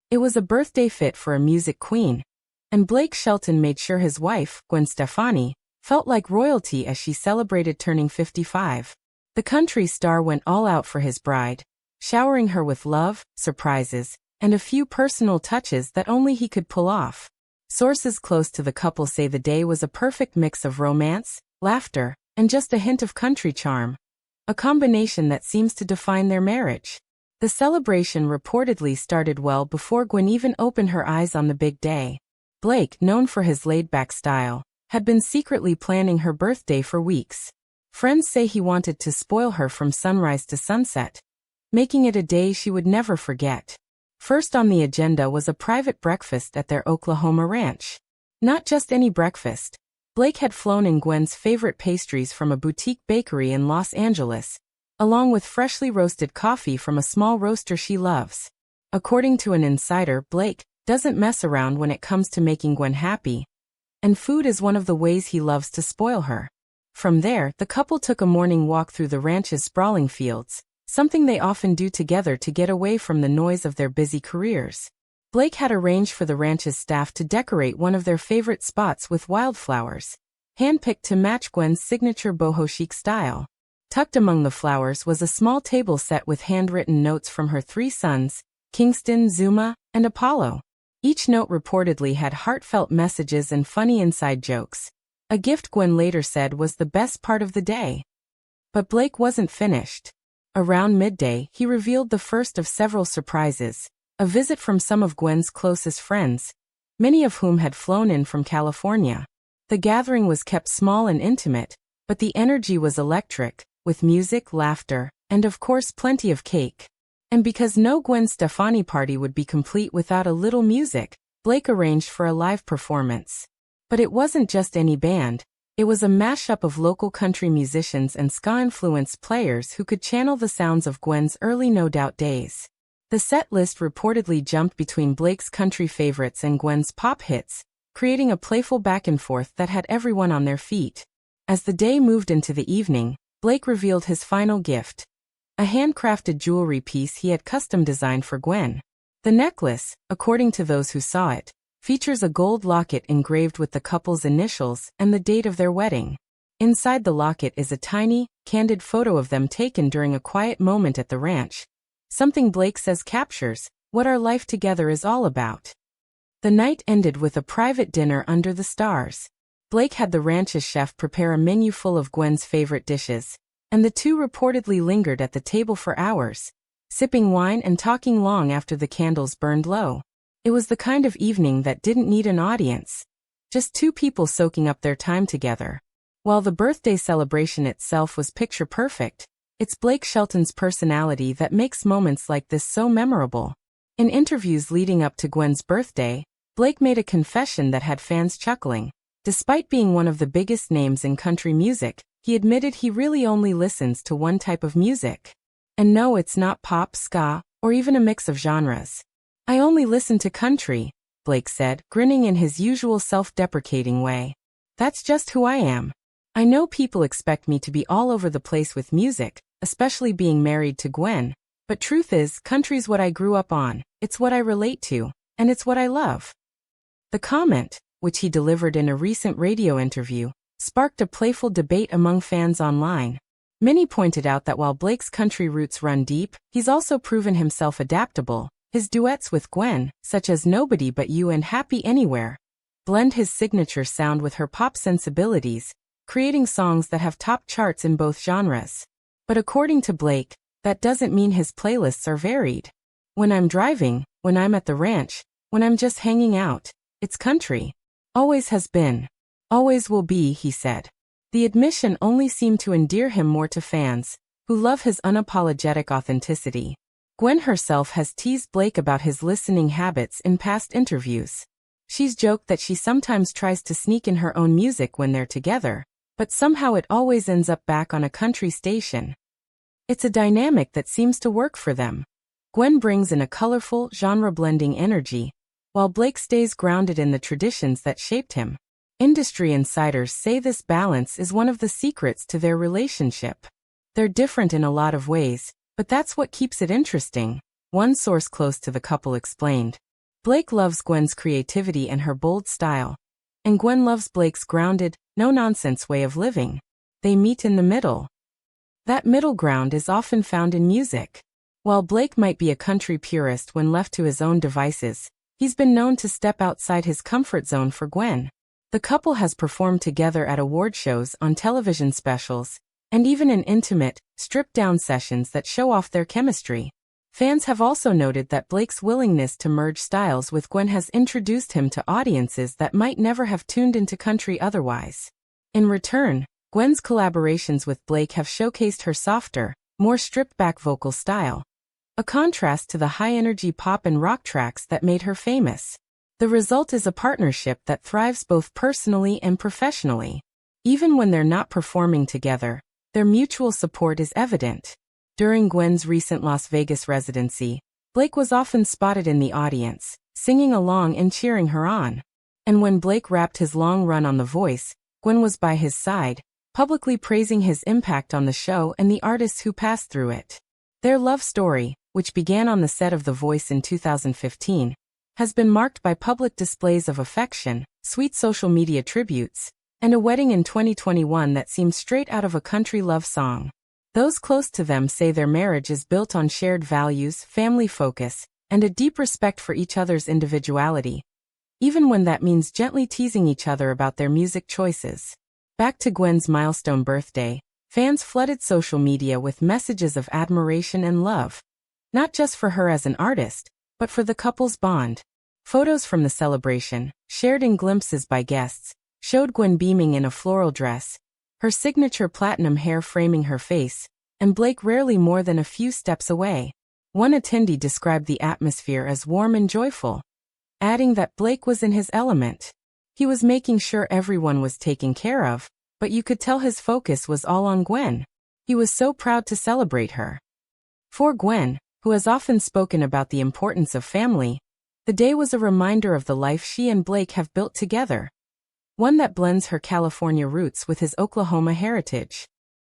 It was a birthday fit for a music queen, and Blake Shelton made sure his wife, Gwen Stefani, felt like royalty as she celebrated turning 55. The country star went all out for his bride, showering her with love, surprises, and a few personal touches that only he could pull off. Sources close to the couple say the day was a perfect mix of romance, laughter, and just a hint of country charm, a combination that seems to define their marriage. The celebration reportedly started well before Gwen even opened her eyes on the big day. Blake, known for his laid-back style, had been secretly planning her birthday for weeks. Friends say he wanted to spoil her from sunrise to sunset, making it a day she would never forget. First on the agenda was a private breakfast at their Oklahoma ranch. Not just any breakfast. Blake had flown in Gwen's favorite pastries from a boutique bakery in Los Angeles, along with freshly roasted coffee from a small roaster she loves. According to an insider, Blake doesn't mess around when it comes to making Gwen happy, and food is one of the ways he loves to spoil her. From there, the couple took a morning walk through the ranch's sprawling fields, something they often do together to get away from the noise of their busy careers. Blake had arranged for the ranch's staff to decorate one of their favorite spots with wildflowers, handpicked to match Gwen's signature boho chic style. Tucked among the flowers was a small table set with handwritten notes from her 3 sons, Kingston, Zuma, and Apollo. Each note reportedly had heartfelt messages and funny inside jokes, a gift Gwen later said was the best part of the day. But Blake wasn't finished. Around midday, he revealed the first of several surprises. A visit from some of Gwen's closest friends, many of whom had flown in from California. The gathering was kept small and intimate, but the energy was electric, with music, laughter, and of course plenty of cake. And because no Gwen Stefani party would be complete without a little music, Blake arranged for a live performance. But it wasn't just any band, it was a mashup of local country musicians and ska-influenced players who could channel the sounds of Gwen's early No Doubt days. The set list reportedly jumped between Blake's country favorites and Gwen's pop hits, creating a playful back and forth that had everyone on their feet. As the day moved into the evening, Blake revealed his final gift, a handcrafted jewelry piece he had custom designed for Gwen. The necklace, according to those who saw it, features a gold locket engraved with the couple's initials and the date of their wedding. Inside the locket is a tiny, candid photo of them taken during a quiet moment at the ranch. Something Blake says captures what our life together is all about. The night ended with a private dinner under the stars. Blake had the ranch's chef prepare a menu full of Gwen's favorite dishes, and the two reportedly lingered at the table for hours, sipping wine and talking long after the candles burned low. It was the kind of evening that didn't need an audience, just 2 people soaking up their time together. While the birthday celebration itself was picture perfect, it's Blake Shelton's personality that makes moments like this so memorable. In interviews leading up to Gwen's birthday, Blake made a confession that had fans chuckling. Despite being one of the biggest names in country music, he admitted he really only listens to one type of music. And no, it's not pop, ska, or even a mix of genres. I only listen to country, Blake said, grinning in his usual self-deprecating way. That's just who I am. I know people expect me to be all over the place with music, especially being married to Gwen, but truth is, country's what I grew up on, it's what I relate to, and it's what I love. The comment, which he delivered in a recent radio interview, sparked a playful debate among fans online. Many pointed out that while Blake's country roots run deep, he's also proven himself adaptable. His duets with Gwen, such as Nobody But You and Happy Anywhere, blend his signature sound with her pop sensibilities, creating songs that have top charts in both genres. But according to Blake, that doesn't mean his playlists are varied. When I'm driving, when I'm at the ranch, when I'm just hanging out, it's country. Always has been. Always will be, he said. The admission only seemed to endear him more to fans, who love his unapologetic authenticity. Gwen herself has teased Blake about his listening habits in past interviews. She's joked that she sometimes tries to sneak in her own music when they're together, but somehow it always ends up back on a country station. It's a dynamic that seems to work for them. Gwen brings in a colorful, genre-blending energy, while Blake stays grounded in the traditions that shaped him. Industry insiders say this balance is one of the secrets to their relationship. They're different in a lot of ways, but that's what keeps it interesting, one source close to the couple explained. Blake loves Gwen's creativity and her bold style, and Gwen loves Blake's grounded, no-nonsense way of living. They meet in the middle. That middle ground is often found in music. While Blake might be a country purist when left to his own devices, he's been known to step outside his comfort zone for Gwen. The couple has performed together at award shows, on television specials, and even in intimate, stripped-down sessions that show off their chemistry. Fans have also noted that Blake's willingness to merge styles with Gwen has introduced him to audiences that might never have tuned into country otherwise. In return, Gwen's collaborations with Blake have showcased her softer, more stripped-back vocal style, a contrast to the high-energy pop and rock tracks that made her famous. The result is a partnership that thrives both personally and professionally. Even when they're not performing together, their mutual support is evident. During Gwen's recent Las Vegas residency, Blake was often spotted in the audience, singing along and cheering her on. And when Blake wrapped his long run on The Voice, Gwen was by his side, publicly praising his impact on the show and the artists who passed through it. Their love story, which began on the set of The Voice in 2015, has been marked by public displays of affection, sweet social media tributes, and a wedding in 2021 that seems straight out of a country love song. Those close to them say their marriage is built on shared values, family focus, and a deep respect for each other's individuality, even when that means gently teasing each other about their music choices. Back to Gwen's milestone birthday, fans flooded social media with messages of admiration and love, not just for her as an artist, but for the couple's bond. Photos from the celebration, shared in glimpses by guests, showed Gwen beaming in a floral dress, her signature platinum hair framing her face, and Blake rarely more than a few steps away. One attendee described the atmosphere as warm and joyful, adding that Blake was in his element. He was making sure everyone was taken care of, but you could tell his focus was all on Gwen. He was so proud to celebrate her. For Gwen, who has often spoken about the importance of family, the day was a reminder of the life she and Blake have built together, one that blends her California roots with his Oklahoma heritage.